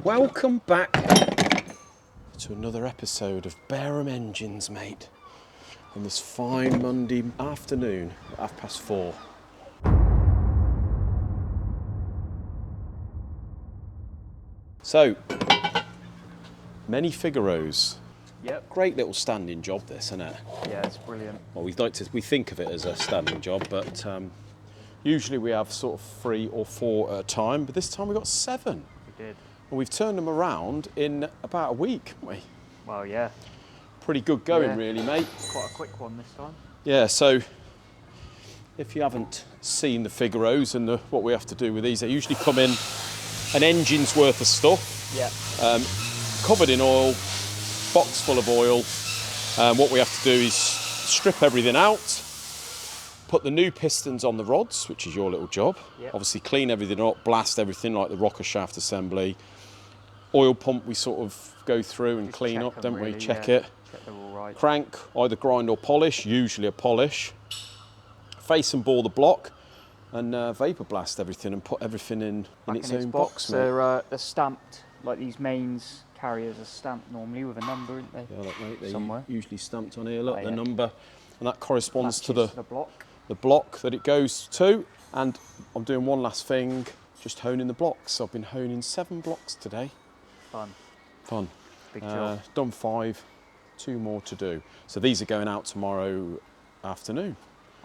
Welcome back to another episode of Bareham Engines, mate. On this fine Monday afternoon at 4:30. So, many Figaros. Yep. Great little standing job, this, isn't it? Yeah, it's brilliant. Well, we think of it as a standing job, but usually we have sort of 3 or 4 at a time. But this time we got 7. We did. And we've turned them around in about a week, haven't we? Well, yeah. Pretty good going, Yeah. really, mate. Quite a quick one this time. Yeah, so if you haven't seen the Figaros and what we have to do with these, they usually come in an engine's worth of stuff, Yeah. covered in oil, box full of oil. What we have to do is strip everything out, put the new pistons on the rods, which is your little job. Yep. Obviously clean everything up, blast everything like the rocker shaft assembly. Oil pump we sort of go through and Just clean check up, them don't we? really, Check yeah. it. Check they're all right. Crank, either grind or polish, usually a polish. Face and bore the block and vapor blast everything and put everything in its own box. Mate. They're stamped, like these mains carriers are stamped normally with a number, aren't they? Yeah, look, mate, they're somewhere. usually stamped on here. Look, Oh, the yeah. number, and that corresponds to Matches the block. the block that it goes to. And I'm doing one last thing, just honing the blocks. So I've been honing 7 blocks today. Fun. Big job. Done 5, 2 more to do. So these are going out tomorrow afternoon.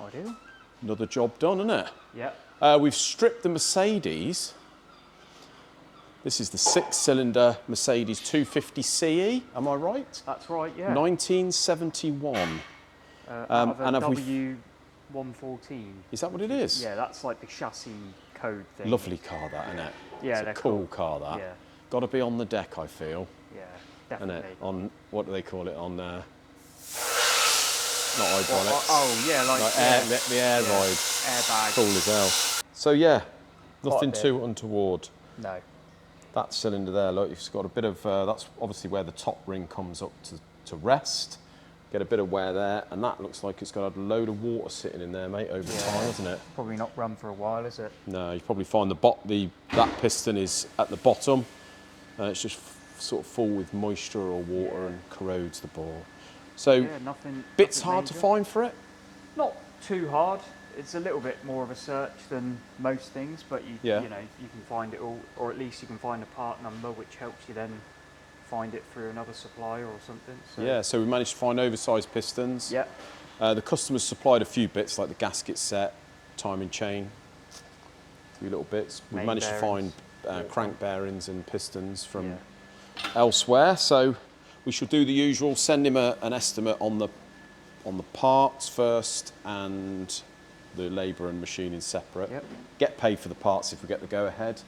Ideal. Another job done, isn't it? Yeah. We've stripped the Mercedes. This is the 6-cylinder Mercedes 250 CE, am I right? That's right, yeah. 1971. Out of a and have we- W114. Is that what it is? Yeah, that's like the chassis code thing. Lovely car, that, isn't it? Yeah, it's a they're cool car, that. Yeah. Got to be on the deck, I feel, Yeah, isn't definitely. it? On, what do they call it? On, not hydraulics. Oh, yeah, like air, yeah. the air Yeah. ride. Airbag. Cool as hell. So yeah, nothing bit. too untoward. No. That cylinder there, look, it's got a bit of, that's obviously where the top ring comes up to rest. Get a bit of wear there, and that looks like it's got a load of water sitting in there, mate, over time, hasn't it? Probably not run for a while, is it? No, you probably find that piston is at the bottom. It's just sort of full with moisture or water and corrodes the bore. So, Yeah, nothing. bits nothing hard to major. find for it. Not too hard. It's a little bit more of a search than most things, but you know you can find it all, or at least you can find a part number, which helps you then find it through another supplier or something. So. Yeah, so we managed to find oversized pistons. Yeah. The customers supplied a few bits like the gasket set, timing chain, a few little bits. We Main managed bearings. to find crank bearings and pistons from Yeah. elsewhere. So we should do the usual, send him an estimate on the parts first and the labour and machining separate. Yep. Get paid for the parts if we get the go ahead,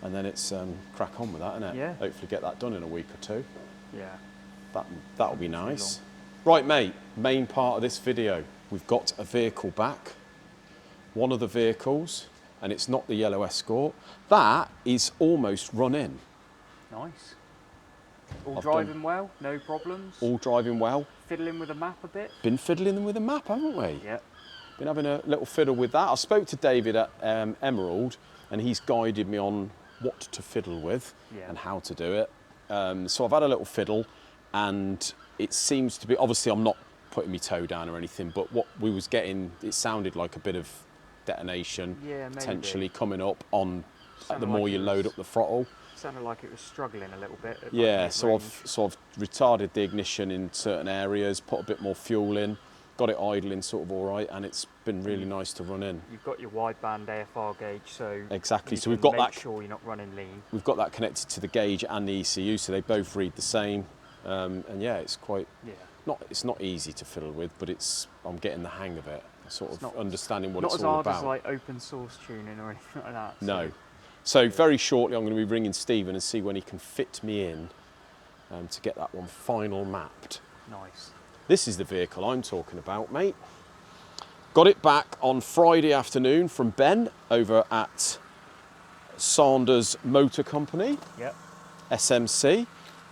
and then it's crack on with that, isn't it? Yeah. Hopefully get that done in a week or 2. Yeah. That'll be nice. Right, mate, main part of this video. We've got a vehicle back. One of the vehicles, and it's not the yellow Escort. That is almost run in. Nice. All I've driving well, no problems. All driving well. Fiddling with the map a bit. Been fiddling with a map, haven't we? Yeah. Been having a little fiddle with that. I spoke to David at Emerald, and he's guided me on what to fiddle with and how to do it. So I've had a little fiddle, and it seems to be, obviously I'm not putting my toe down or anything, but what we was getting, it sounded like a bit of detonation potentially coming up on the more you load up the throttle. Sounded like it was struggling a little bit. Yeah, so I've retarded the ignition in certain areas, put a bit more fuel in, got it idling sort of all right, and it's been really nice to run in. You've got your wideband AFR gauge, so exactly. You so we've can got make that. Sure, you're not running lean. We've got that connected to the gauge and the ECU, so they both read the same. And yeah, it's quite. Yeah. It's not easy to fiddle with, but I'm getting the hang of it. Sort of not, understanding what it's all about. Not as hard as like open source tuning or anything like that. So. No. So very shortly, I'm going to be ringing Stephen and see when he can fit me in to get that one final mapped. Nice. This is the vehicle I'm talking about, mate. Got it back on Friday afternoon from Ben over at Sanders Motor Company, SMC.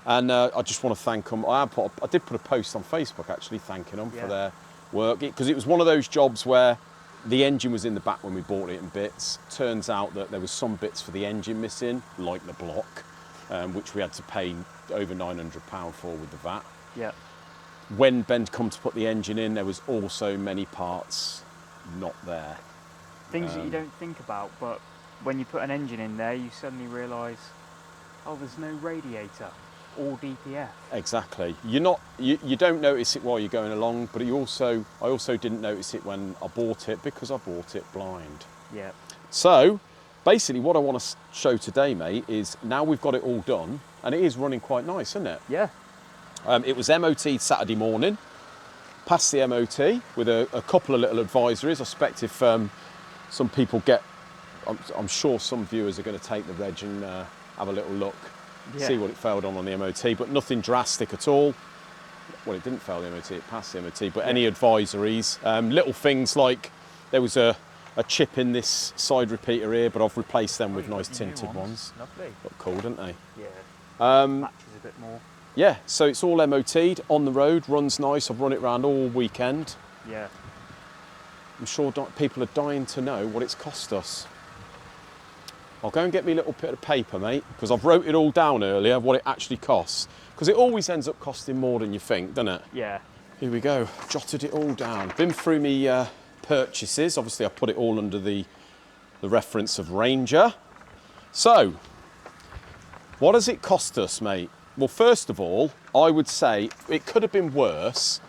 And I just want to thank them. I did put a post on Facebook actually thanking them for their work, because it was one of those jobs where the engine was in the back when we bought it in bits. Turns out that there was some bits for the engine missing, like the block. which we had to pay over £900 for with the VAT. Yeah. When Ben come to put the engine in, there was also many parts not there. Things that you don't think about, but when you put an engine in there, you suddenly realise, oh, there's no radiator or DPF. Exactly. You don't notice it while you're going along, but I also didn't notice it when I bought it because I bought it blind. Yeah. So basically what I want to show today, mate, is now we've got it all done, and it is running quite nice, isn't it? Yeah. It was MOT'd Saturday morning, passed the MOT with a couple of little advisories. I expect if some people I'm sure some viewers are going to take the reg and have a little look, see what it failed on the MOT, but nothing drastic at all. Well, it didn't fail the MOT, it passed the MOT, but any advisories, little things like there was a chip in this side repeater here, but I've replaced them with nice tinted ones. Lovely. Look cool, don't they? Yeah. Matches a bit more. Yeah, so it's all MOT'd, on the road, runs nice. I've run it around all weekend. Yeah. I'm sure people are dying to know what it's cost us. I'll go and get me a little bit of paper, mate, because I've wrote it all down earlier, what it actually costs. Because it always ends up costing more than you think, doesn't it? Yeah. Here we go, jotted it all down. Been through me purchases. Obviously, I put it all under the reference of Ranger. So, what does it cost us, mate? Well, first of all, I would say it could have been worse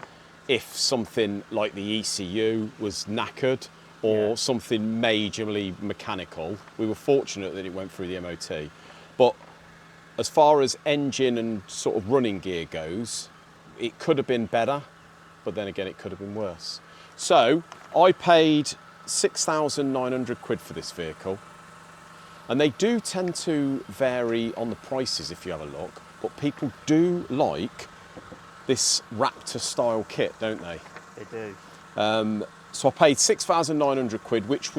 if something like the ECU was knackered or something majorly mechanical. We were fortunate that it went through the MOT. But as far as engine and sort of running gear goes, it could have been better, but then again, it could have been worse. So I paid 6,900 quid for this vehicle. And they do tend to vary on the prices if you have a look, but people do like this Raptor style kit, don't they? They do. So I paid 6,900 quid, which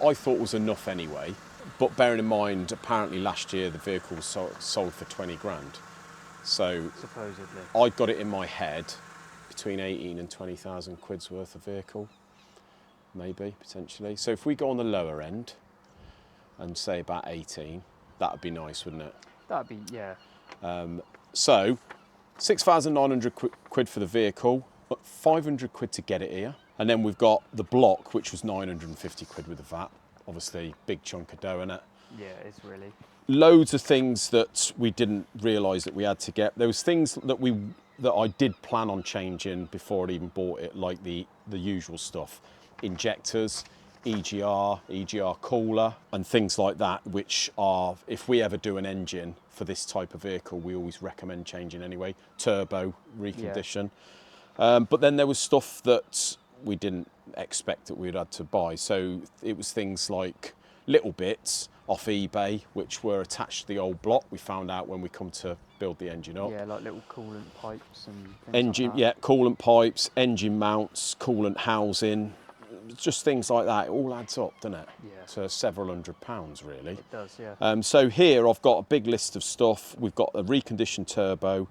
I thought was enough anyway. But bearing in mind, apparently last year the vehicle was sold for 20 grand. So supposedly, I got it in my head between 18 and 20,000 quid's worth of vehicle, maybe, potentially. So if we go on the lower end and say about 18, that would be nice, wouldn't it? That'd be, yeah. So 6,900 quid for the vehicle, but 500 quid to get it here. And then we've got the block, which was 950 quid with the VAT. Obviously, big chunk of dough, innit? Yeah, it's really. Loads of things that we didn't realise that we had to get. There was things that I did plan on changing before I even bought it, like the usual stuff. Injectors, EGR cooler, and things like that, which are, if we ever do an engine for this type of vehicle, we always recommend changing anyway. Turbo, recondition. Yeah. But then there was stuff that we didn't expect that we'd had to buy. So it was things like little bits off eBay, which were attached to the old block. We found out when we come to build the engine up. Yeah, like little coolant pipes and things like that. Yeah, coolant pipes, engine mounts, coolant housing, just things like that. It all adds up, doesn't it? Yeah. To several £100s, really. It does, yeah. So here I've got a big list of stuff. We've got a reconditioned turbo.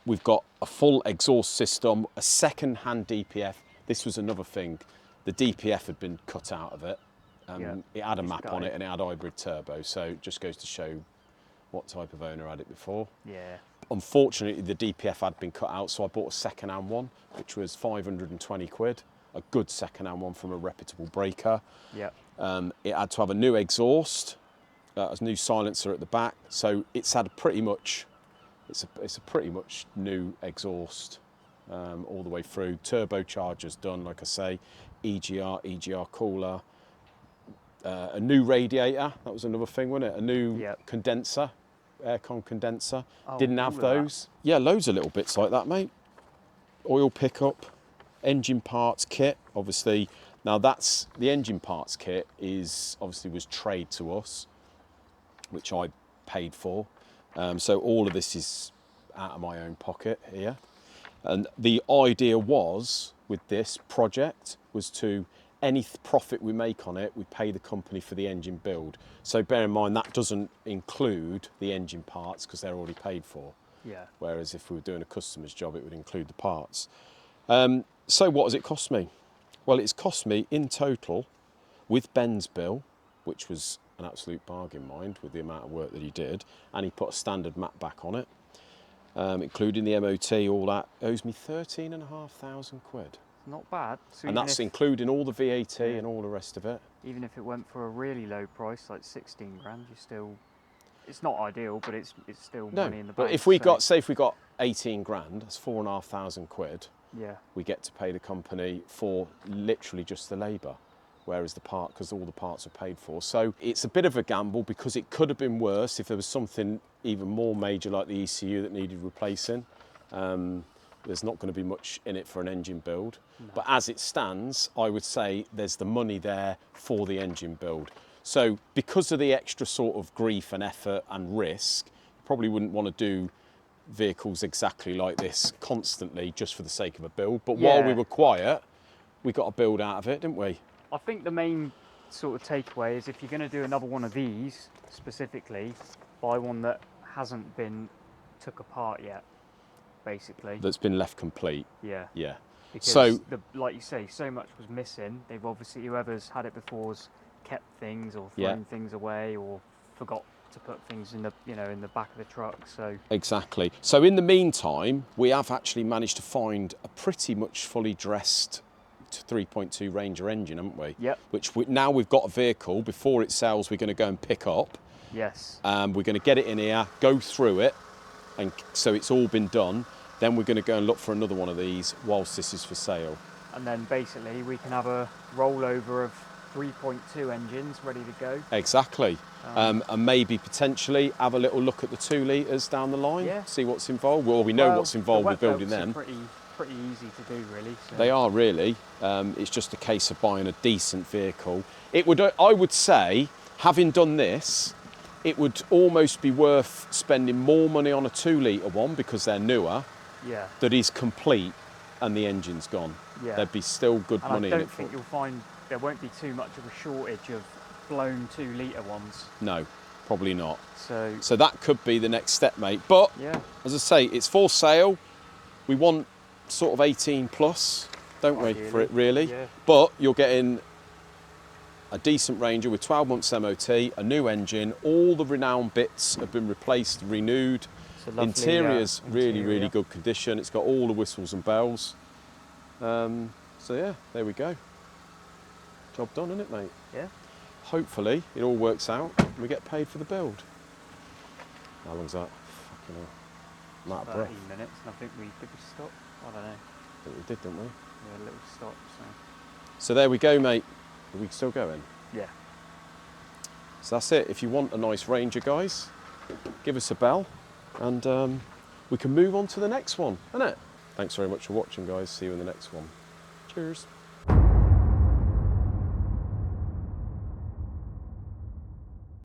We've got a full exhaust system, a second-hand DPF. This was another thing. The DPF had been cut out of it. It had a map on it and it had hybrid turbo. So it just goes to show what type of owner had it before. Yeah. Unfortunately, the DPF had been cut out, so I bought a second-hand one, which was 520 quid. A good second-hand one from a reputable breaker. Yeah. It had to have a new exhaust, a new silencer at the back. So it's had pretty much, it's a pretty much new exhaust all the way through. Turbocharger's done, like I say, EGR cooler, a new radiator. That was another thing, wasn't it? A new condenser, aircon condenser. Oh, didn't have those. Yeah, loads of little bits like that, mate. Oil pickup, engine parts kit. Obviously, now that's the engine parts kit was trade to us, which I paid for. So all of this is out of my own pocket here. And the idea was, with this project, was to, any profit we make on it, we pay the company for the engine build. So bear in mind, that doesn't include the engine parts because they're already paid for. Yeah. Whereas if we were doing a customer's job, it would include the parts. So what has it cost me? Well, it's cost me in total, with Ben's bill, which was an absolute bargain, mind, with the amount of work that he did. And he put a standard mat back on it, including the MOT, all that. Owes me 13,500 quid. Not bad. So And that's including all the VAT yeah, and all the rest of it. even if it went for a really low price, like 16 grand, you're still, it's not ideal, but it's still money in the bank. But if we got, say if we got 18 grand, that's 4,500 quid. Yeah. We get to pay the company for literally just the labour, whereas the part, because all the parts are paid for. So it's a bit of a gamble, because it could have been worse if there was something even more major like the ECU that needed replacing. There's not going to be much in it for an engine build. No. But as it stands, I would say there's the money there for the engine build. So because of the extra sort of grief and effort and risk, you probably wouldn't want to do vehicles exactly like this constantly just for the sake of a build. But while we were quiet, we got a build out of it, didn't we? I think the main sort of takeaway is, if you're going to do another one of these specifically, buy one that hasn't been took apart yet, basically. That's been left complete. Yeah. Yeah. Because so, like you say, so much was missing. They've obviously, whoever's had it before has kept things or thrown things away or forgot to put things in the, in the back of the truck. So exactly. So in the meantime, we have actually managed to find a pretty much fully dressed 3.2 Ranger engine, haven't we? Yep. Which now we've got a vehicle. Before it sells, we're going to go and pick up. Yes. We're going to get it in here, go through it, and so it's all been done. Then we're going to go and look for another one of these whilst this is for sale. And then basically we can have a rollover of 3.2 engines ready to go. Exactly. And maybe potentially have a little look at the 2 litres down the line, see what's involved. Well, we know what's involved with building them. Pretty easy to do, really. So. They are really. It's just a case of buying a decent vehicle. I would say, having done this, it would almost be worth spending more money on a 2 litre one, because they're newer. Yeah. That is complete and the engine's gone. Yeah. There'd be still good money in it. I don't think you'll find there won't be too much of a shortage of blown 2 litre ones. No, probably not. So that could be the next step, mate. But as I say, it's for sale. We want sort of 18 plus, don't we, for it really? Yeah. But you're getting a decent Ranger with 12 months MOT, a new engine, all the renowned bits have been replaced, renewed. Interior's really good condition. It's got all the whistles and bells. So yeah, there we go. Job done, isn't it, mate? Yeah. Hopefully it all works out and we get paid for the build. How long's that? Fucking hell. I'm out of breath. 13 minutes, and I think did we stop? I don't know. I think we did, didn't we? Yeah, a little stop. So there we go, mate. Are we still going? Yeah. So that's it. If you want a nice Ranger, guys, give us a bell. And we can move on to the next one, innit? Thanks very much for watching, guys. See you in the next one. Cheers.